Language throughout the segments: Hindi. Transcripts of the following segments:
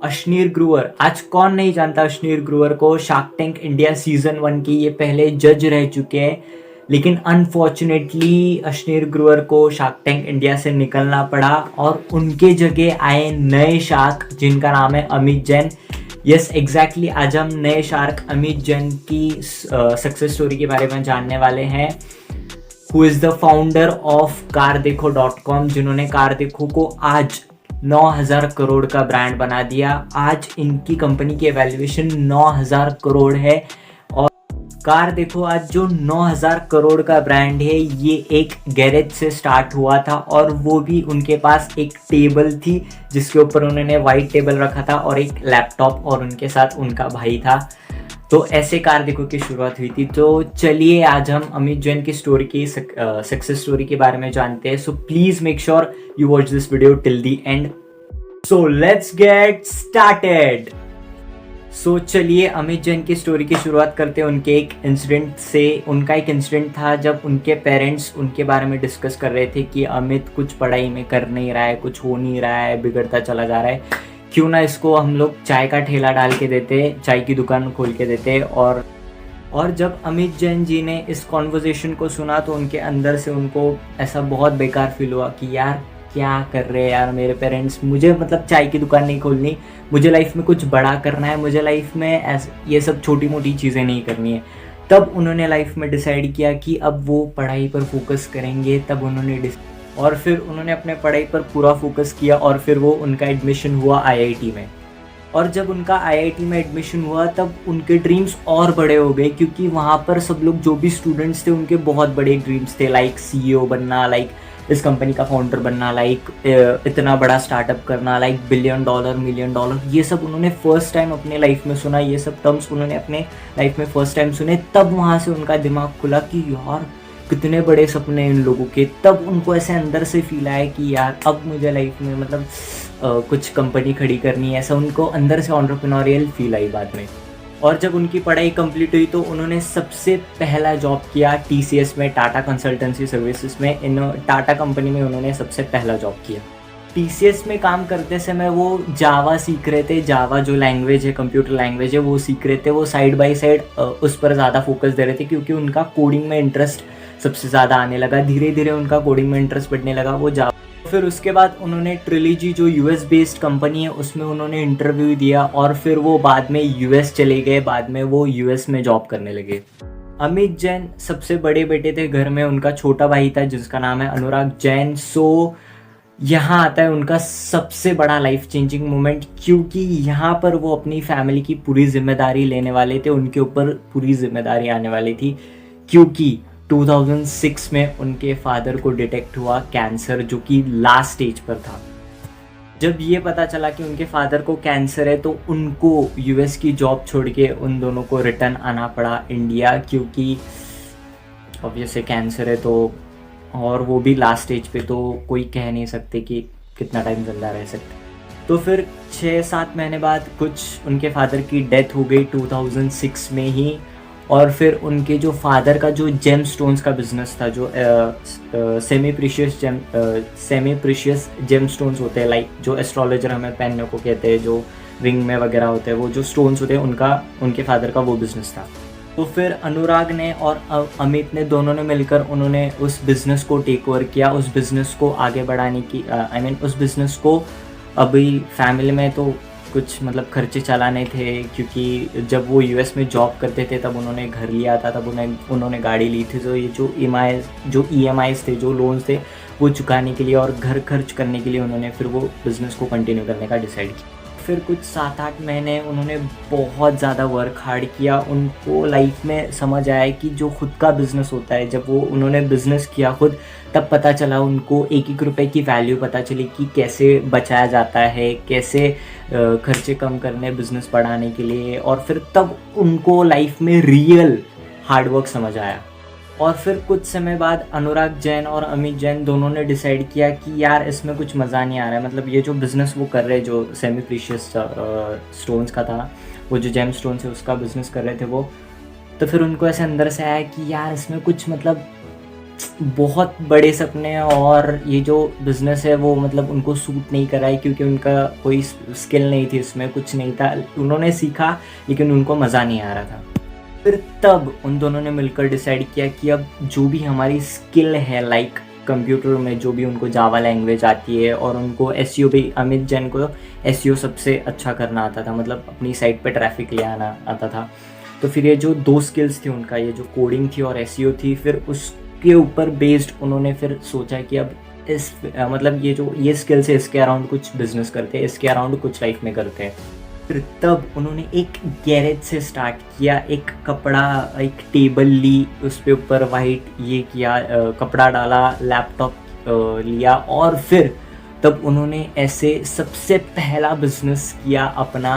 अश्नीर ग्रोवर, आज कौन नहीं जानता अश्नीर ग्रोवर को। शार्क टैंक इंडिया सीजन 1 की ये पहले जज रह चुके हैं, लेकिन अनफॉर्चुनेटली अश्नीर ग्रोवर को शार्क टैंक इंडिया से निकलना पड़ा और उनके जगह आए नए शार्क जिनका नाम है अमित जैन। यस एग्जैक्टली, आज हम नए शार्क अमित जैन की सक्सेस स्टोरी के बारे में जानने वाले हैं। Who is the founder of car-dekho.com, जिन्होंने कार देखो को आज 9,000 करोड़ का ब्रांड बना दिया। आज इनकी कंपनी की वैल्यूएशन 9,000 करोड़ है और कार देखो आज जो 9,000 करोड़ का ब्रांड है ये एक गैरेज से स्टार्ट हुआ था और वो भी उनके पास एक टेबल थी जिसके ऊपर उन्होंने वाइट टेबल रखा था और एक लैपटॉप और उनके साथ उनका भाई था। तो ऐसे कार देखो की शुरुआत हुई थी। तो चलिए आज हम अमित जैन की स्टोरी की सक्सेस स्टोरी के बारे में जानते हैं। So please make sure you watch this video till the end. So let's get started. So चलिए अमित जैन की स्टोरी की शुरुआत करते हैं उनके एक इंसिडेंट से। उनका एक इंसिडेंट था जब उनके पेरेंट्स उनके बारे में डिस्कस कर रहे थे कि अमित कुछ पढ़ाई में कर नहीं रहा है, कुछ हो नहीं रहा है, बिगड़ता चला जा रहा है, क्यों ना इसको हम लोग चाय का ठेला डाल के देते, चाय की दुकान खोल के देते। और जब अमित जैन जी ने इस कॉन्वर्जेशन को सुना तो उनके अंदर से उनको ऐसा बहुत बेकार फील हुआ कि यार क्या कर रहे हैं यार मेरे पेरेंट्स, मुझे मतलब चाय की दुकान नहीं खोलनी, मुझे लाइफ में कुछ बड़ा करना है, मुझे लाइफ में ये सब छोटी मोटी चीज़ें नहीं करनी है। तब उन्होंने लाइफ में डिसाइड किया कि अब वो पढ़ाई पर फोकस करेंगे। तब उन्होंने और फिर उन्होंने अपने पढ़ाई पर पूरा फोकस किया और फिर वो उनका एडमिशन हुआ आईआईटी में। और जब उनका आईआईटी में एडमिशन हुआ तब उनके ड्रीम्स और बड़े हो गए, क्योंकि वहाँ पर सब लोग जो भी स्टूडेंट्स थे उनके बहुत बड़े ड्रीम्स थे, लाइक सीईओ बनना, लाइक इस कंपनी का फाउंडर बनना, लाइक इतना बड़ा स्टार्टअप करना, लाइक $1 बिलियन, $1 मिलियन। ये सब उन्होंने फर्स्ट टाइम अपने लाइफ में सुना, ये सब टर्म्स उन्होंने अपने लाइफ में फर्स्ट टाइम सुने। तब वहाँ से उनका दिमाग खुला कि यार कितने बड़े सपने इन लोगों के। तब उनको ऐसे अंदर से फील आया कि यार अब मुझे लाइफ में मतलब कुछ कंपनी खड़ी करनी है, ऐसा उनको अंदर से एंटरप्रेन्योरियल फील आई बाद में। और जब उनकी पढ़ाई कंप्लीट हुई तो उन्होंने सबसे पहला जॉब किया टीसीएस में, टाटा कंसल्टेंसी सर्विसेज में। इन टाटा कंपनी में उन्होंने सबसे पहला जॉब किया। टीसीएस में काम करते समय वो जावा सीख रहे थे। जावा जो लैंग्वेज है, कंप्यूटर लैंग्वेज है, वो सीख रहे थे। वो साइड बाय साइड उस पर ज़्यादा फोकस दे रहे थे क्योंकि उनका कोडिंग में इंटरेस्ट सबसे ज़्यादा आने लगा। धीरे धीरे उनका कोडिंग में इंटरेस्ट बढ़ने लगा। वो जावा फिर उसके बाद उन्होंने ट्रिलिजी जो यूएस बेस्ड कंपनी है उसमें उन्होंने इंटरव्यू दिया और फिर वो बाद में यूएस चले गए। बाद में वो यूएस में जॉब करने लगे। अमित जैन सबसे बड़े बेटे थे घर में। उनका छोटा भाई था जिसका नाम है अनुराग जैन। सो यहाँ आता है उनका सबसे बड़ा लाइफ चेंजिंग मोमेंट, क्योंकि यहाँ पर वो अपनी फैमिली की पूरी जिम्मेदारी लेने वाले थे। उनके ऊपर पूरी जिम्मेदारी आने वाली थी क्योंकि 2006 में उनके फादर को डिटेक्ट हुआ कैंसर, जो कि लास्ट स्टेज पर था। जब ये पता चला कि उनके फादर को कैंसर है तो उनको यूएस की जॉब छोड़ के उन दोनों को रिटर्न आना पड़ा इंडिया, क्योंकि ऑब्वियसली कैंसर है तो, और वो भी लास्ट स्टेज पे, तो कोई कह नहीं सकते कि कितना टाइम जिंदा रह सकते। तो फिर 6-7 महीने बाद कुछ उनके फादर की डेथ हो गई 2006 में ही। और फिर उनके जो फादर का जो जेम स्टोन्स का बिजनेस था, जो सेमी प्रीशियस जेम स्टोन्स होते हैं, लाइक जो एस्ट्रोलॉजर हमें पहनने को कहते हैं, जो रिंग में वगैरह होते हैं, वो जो स्टोन्स होते हैं, उनके फादर का वो बिजनेस था। तो फिर अनुराग ने और अमित ने दोनों ने मिलकर उन्होंने उस बिज़नेस को टेक ओवर किया। उस बिज़नेस को आगे बढ़ाने की उस बिज़नेस को अभी फैमिली में तो कुछ मतलब खर्चे चलाने थे, क्योंकि जब वो यूएस में जॉब करते थे तब उन्होंने घर लिया था, तब उन्होंने गाड़ी ली थी। तो ये जो ईएमआईज थे, जो लोन्स थे, वो चुकाने के लिए और घर खर्च करने के लिए उन्होंने फिर वो बिज़नेस को कंटिन्यू करने का डिसाइड किया। फिर कुछ 7-8 महीने उन्होंने बहुत ज़्यादा वर्क हार्ड किया। उनको लाइफ में समझ आया कि जो खुद का बिज़नेस होता है, जब वो उन्होंने बिज़नेस किया खुद, तब पता चला उनको एक रुपए की वैल्यू पता चली कि कैसे बचाया जाता है, कैसे खर्चे कम करने बिज़नेस बढ़ाने के लिए। और फिर तब उनको लाइफ में रियल हार्डवर्क समझ आया। और फिर कुछ समय बाद अनुराग जैन और अमित जैन दोनों ने डिसाइड किया कि यार इसमें कुछ मज़ा नहीं आ रहा है। मतलब ये जो बिज़नेस वो कर रहे, जो सेमी प्रीशियस स्टोन्स का था, वो जो जेम स्टोन्स है उसका बिज़नेस कर रहे थे वो, तो फिर उनको ऐसे अंदर से आया कि यार इसमें कुछ मतलब बहुत बड़े सपने हैं और ये जो बिज़नेस है वो मतलब उनको सूट नहीं कर रहा है, क्योंकि उनका कोई स्किल नहीं थी, इसमें कुछ नहीं था। उन्होंने सीखा लेकिन उनको मज़ा नहीं आ रहा था। फिर तब उन दोनों ने मिलकर डिसाइड किया कि अब जो भी हमारी स्किल है, लाइक कंप्यूटर में जो भी उनको जावा लैंग्वेज आती है, और उनको एसईओ भी, अमित जैन को एसईओ सबसे अच्छा करना आता था, मतलब अपनी साइट पे ट्रैफिक ले आना आता था। तो फिर ये जो दो स्किल्स थी उनका, ये जो कोडिंग थी और एसईओ थी, फिर उसके ऊपर बेस्ड उन्होंने फिर सोचा कि अब इस मतलब ये स्किल्स है, इसके अराउंड कुछ बिजनेस करते हैं, इसके अराउंड कुछ लाइफ में करते हैं। फिर तब उन्होंने एक गैरेज से स्टार्ट किया, एक टेबल ली, उस पे ऊपर वाइट ये किया, कपड़ा डाला, लैपटॉप लिया, और फिर तब उन्होंने ऐसे सबसे पहला बिजनेस किया अपना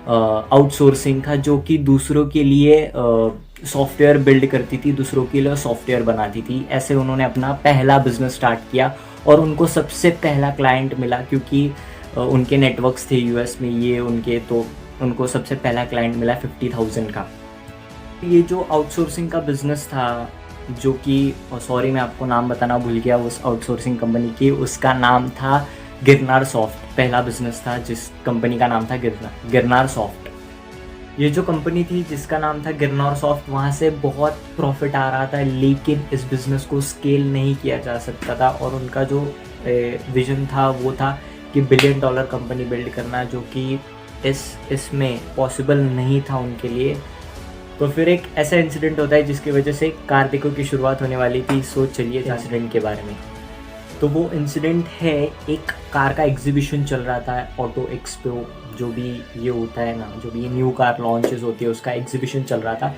आउटसोर्सिंग का, जो कि दूसरों के लिए सॉफ्टवेयर बिल्ड करती थी, दूसरों के लिए सॉफ्टवेयर बनाती थी। ऐसे उन्होंने अपना पहला बिजनेस स्टार्ट किया और उनको सबसे पहला क्लाइंट मिला, क्योंकि उनके नेटवर्क्स थे यूएस में ये उनके, तो उनको सबसे पहला क्लाइंट मिला 50,000 का। ये जो आउटसोर्सिंग का बिज़नेस था, जो कि सॉरी मैं आपको नाम बताना भूल गया उस आउटसोर्सिंग कंपनी की, उसका नाम था गिरनार सॉफ्ट। पहला बिजनेस था जिस कंपनी का नाम था गिरनार सॉफ्ट। ये जो कंपनी थी जिसका नाम था गिरनार सॉफ्ट, वहाँ से बहुत प्रॉफिट आ रहा था, लेकिन इस बिज़नेस को स्केल नहीं किया जा सकता था। और उनका जो विजन था वो था कि $1 बिलियन कंपनी बिल्ड करना, जो कि इसमें पॉसिबल नहीं था उनके लिए। तो फिर एक ऐसा इंसिडेंट होता है जिसकी वजह से कार्तिकों की शुरुआत होने वाली थी। सो चलिए इंसिडेंट के बारे में। तो वो इंसिडेंट है, एक कार का एग्जीबिशन चल रहा था, ऑटो एक्सपो, जो भी ये होता है ना, जो भी ये न्यू कार लॉन्चेस होती है उसका एग्जीबिशन चल रहा था।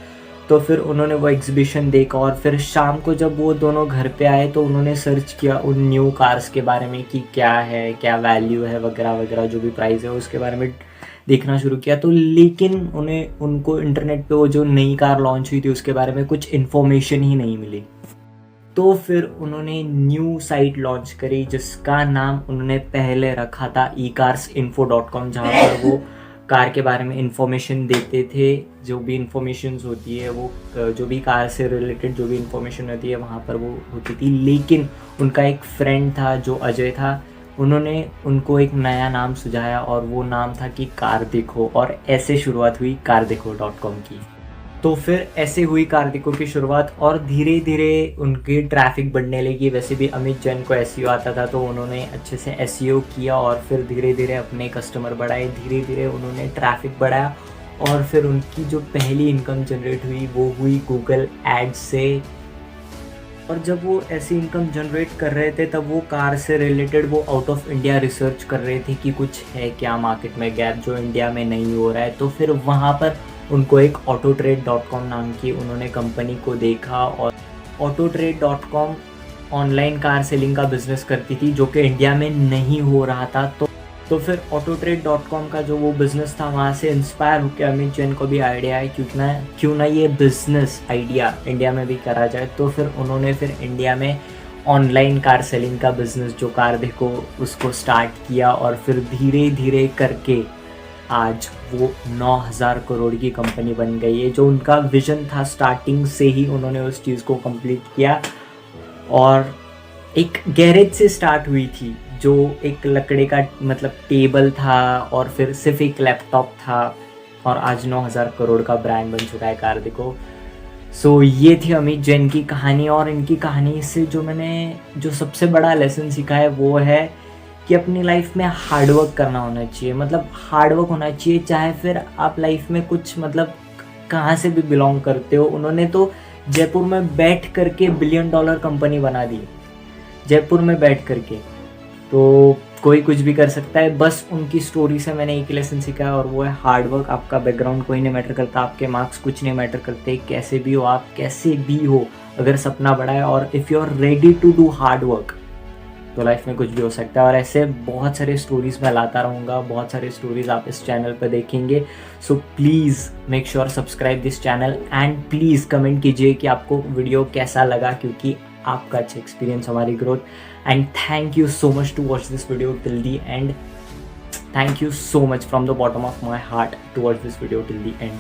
तो फिर उन्होंने वो एग्जीबिशन देखा और फिर शाम को जब वो दोनों घर पे आए तो उन्होंने सर्च किया उन न्यू कार्स के बारे में कि क्या है, क्या वैल्यू है वगैरह वगैरह, जो भी प्राइस है उसके बारे में देखना शुरू किया। तो लेकिन उनको इंटरनेट पे वो जो नई कार लॉन्च हुई थी उसके बारे में कुछ इन्फॉर्मेशन ही नहीं मिली। तो फिर उन्होंने न्यू साइट लॉन्च करी जिसका नाम उन्होंने पहले रखा था ecarsinfo.com, जहाँ पर वो कार के बारे में इंफॉर्मेशन देते थे। जो भी इंफॉर्मेशन होती है वो, जो भी कार से रिलेटेड जो भी इंफॉर्मेशन होती है वहाँ पर वो होती थी। लेकिन उनका एक फ्रेंड था जो अजय था, उन्होंने उनको एक नया नाम सुझाया और वो नाम था कि कार देखो, और ऐसे शुरुआत हुई कारदेखो.com की। तो फिर ऐसे हुई कार्तिकों की शुरुआत और धीरे धीरे उनकी ट्रैफिक बढ़ने लगी। वैसे भी अमित जैन को एसईओ आता था तो उन्होंने अच्छे से एसईओ किया और फिर धीरे धीरे अपने कस्टमर बढ़ाए, धीरे धीरे उन्होंने ट्रैफिक बढ़ाया, और फिर उनकी जो पहली इनकम जनरेट हुई वो हुई गूगल एड्स से। और जब वो ऐसी इनकम जनरेट कर रहे थे तब वो कार से रिलेटेड वो आउट ऑफ इंडिया रिसर्च कर रहे थे कि कुछ है क्या मार्केट में गैप जो इंडिया में नहीं हो रहा है। तो फिर वहाँ पर उनको एक autotrade.com नाम की उन्होंने कंपनी को देखा, और autotrade.com ऑनलाइन कार सेलिंग का बिज़नेस करती थी जो कि इंडिया में नहीं हो रहा था। तो फिर autotrade.com का जो वो बिज़नेस था वहाँ से इंस्पायर होकर अमित जैन को भी आइडिया है क्यों ना ये बिज़नेस आइडिया इंडिया में भी करा जाए। तो फिर उन्होंने फिर इंडिया में ऑनलाइन कार सेलिंग का बिज़नेस जो कार देखो उसको स्टार्ट किया, और फिर धीरे धीरे करके आज वो 9,000 करोड़ की कंपनी बन गई है। जो उनका विजन था स्टार्टिंग से ही उन्होंने उस चीज़ को कंप्लीट किया, और एक गैरेज से स्टार्ट हुई थी जो एक लकड़े का मतलब टेबल था और फिर सिर्फ एक लैपटॉप था, और आज 9,000 करोड़ का ब्रांड बन चुका है कार देखो। सो ये थी अमित जैन की कहानी, और इनकी कहानी से जो मैंने जो सबसे बड़ा लेसन सीखा है वो है कि अपनी लाइफ में हार्डवर्क करना होना चाहिए। मतलब हार्डवर्क होना चाहिए, चाहे फिर आप लाइफ में कुछ मतलब कहाँ से भी बिलोंग करते हो। उन्होंने तो जयपुर में बैठ करके $1 बिलियन कंपनी बना दी, जयपुर में बैठ करके। तो कोई कुछ भी कर सकता है। बस उनकी स्टोरी से मैंने एक लेसन सीखा है और वो है हार्डवर्क। आपका बैकग्राउंड कोई नहीं मैटर करता, आपके मार्क्स कुछ नहीं मैटर करते, कैसे भी हो आप, कैसे भी हो, अगर सपना बड़ा है और if you are ready to do hard work तो लाइफ में कुछ भी हो सकता है। और ऐसे बहुत सारे स्टोरीज़ मैं लाता रहूँगा, बहुत सारे स्टोरीज़ आप इस चैनल पर देखेंगे। So please make sure subscribe this channel and please comment कीजिए कि आपको वीडियो कैसा लगा, क्योंकि आपका अच्छा एक्सपीरियंस हमारी growth. And thank you so much to watch this video till the end. Thank you so much from the bottom of my heart to watch this video till the and.